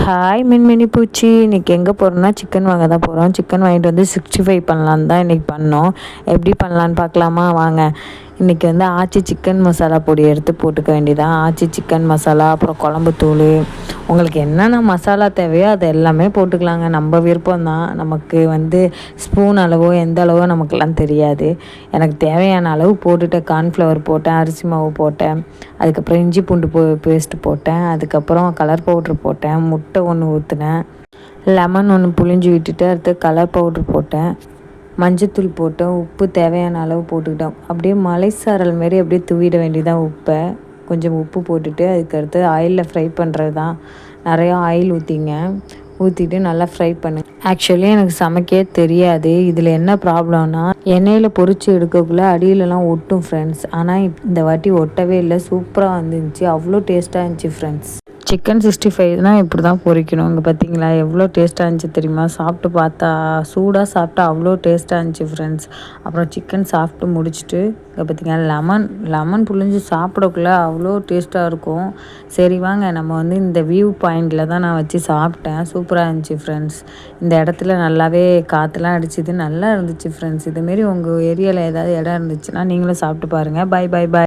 Hi மின்மினி பூச்சி, இன்றைக்கி எங்கே போகிறோன்னா சிக்கன் வாங்க தான் போகிறோம். சிக்கன் வாங்கிட்டு வந்து 65 பண்ணலான்னு தான் இன்றைக்கி பண்ணோம். எப்படி பண்ணலான்னு பார்க்கலாமா வாங்க. இன்றைக்கி வந்து ஆச்சி சிக்கன் மசாலா பொடி எடுத்து போட்டுக்க வேண்டியதான். ஆச்சி சிக்கன் மசாலா, அப்புறம் குழம்பு தூள், உங்களுக்கு என்னென்ன மசாலா தேவையோ அது எல்லாமே போட்டுக்கலாங்க. நம்ம விருப்பம் தான். நமக்கு வந்து ஸ்பூன் அளவோ எந்த அளவோ நமக்கெல்லாம் தெரியாது. எனக்கு தேவையான அளவு போட்டுட்டேன். கார்ன்ஃப்ளவர் போட்டேன், அரிசி மாவு போட்டேன், அதுக்கப்புறம் இஞ்சி பூண்டு பேஸ்ட்டு போட்டேன், அதுக்கப்புறம் கலர் பவுட்ரு போட்டேன், முட்டை ஒன்று ஊற்றினேன், லெமன் ஒன்று புழிஞ்சு விட்டுட்டு அடுத்து கலர் பவுட்ரு போட்டேன், மஞ்சத்தூள் போட்டேன், உப்பு தேவையான அளவு போட்டுக்கிட்டோம். அப்படியே மலை சாரல் மாரி அப்படியே தூவிட வேண்டியதான் உப்பை. கொஞ்சம் உப்பு போட்டுட்டு அதுக்கடுத்து ஆயிலில் ஃப்ரை பண்ணுறது தான். நிறையா ஆயில் ஊற்றிட்டு நல்லா ஃப்ரை பண்ணு. ஆக்சுவலி எனக்கு சமைக்கவே தெரியாது. இதில் என்ன ப்ராப்ளம்னா, எண்ணெயில் பொரித்து எடுக்கக்குள்ளே அடியிலலாம் ஒட்டும் ஃப்ரெண்ட்ஸ். ஆனால் இந்த வாட்டி ஒட்டவே இல்லை, சூப்பராக வந்துருந்துச்சு, அவ்வளோ டேஸ்ட்டாக இருந்துச்சு ஃப்ரெண்ட்ஸ். சிக்கன் 65 இப்படி தான் பொரிக்கணும். இங்கே பார்த்தீங்களா எவ்வளோ டேஸ்ட்டாக இருந்துச்சு தெரியுமா? சாப்பிட்டு பார்த்தா சூடாக சாப்பிட்டா அவ்வளோ டேஸ்ட்டாக இருந்துச்சு ஃப்ரெண்ட்ஸ். அப்புறம் சிக்கன் சாப்பிட்டு முடிச்சுட்டு இங்கே பார்த்தீங்கன்னா லெமன் புழிஞ்சு சாப்பிடக்குள்ள அவ்வளோ டேஸ்ட்டாக இருக்கும். சரி வாங்க, நம்ம வந்து இந்த வியூ பாயிண்டில் தான் நான் வச்சு சாப்பிட்டேன். சூப்பராக இருந்துச்சு ஃப்ரெண்ட்ஸ். இந்த இடத்துல நல்லாவே காற்றுலாம் அடிச்சுது, நல்லா இருந்துச்சு ஃப்ரெண்ட்ஸ். இதுமாரி உங்கள் ஏரியாவில் ஏதாவது இடம் இருந்துச்சுன்னா நீங்களும் சாப்பிட்டு பாருங்கள். பை பை பாய்.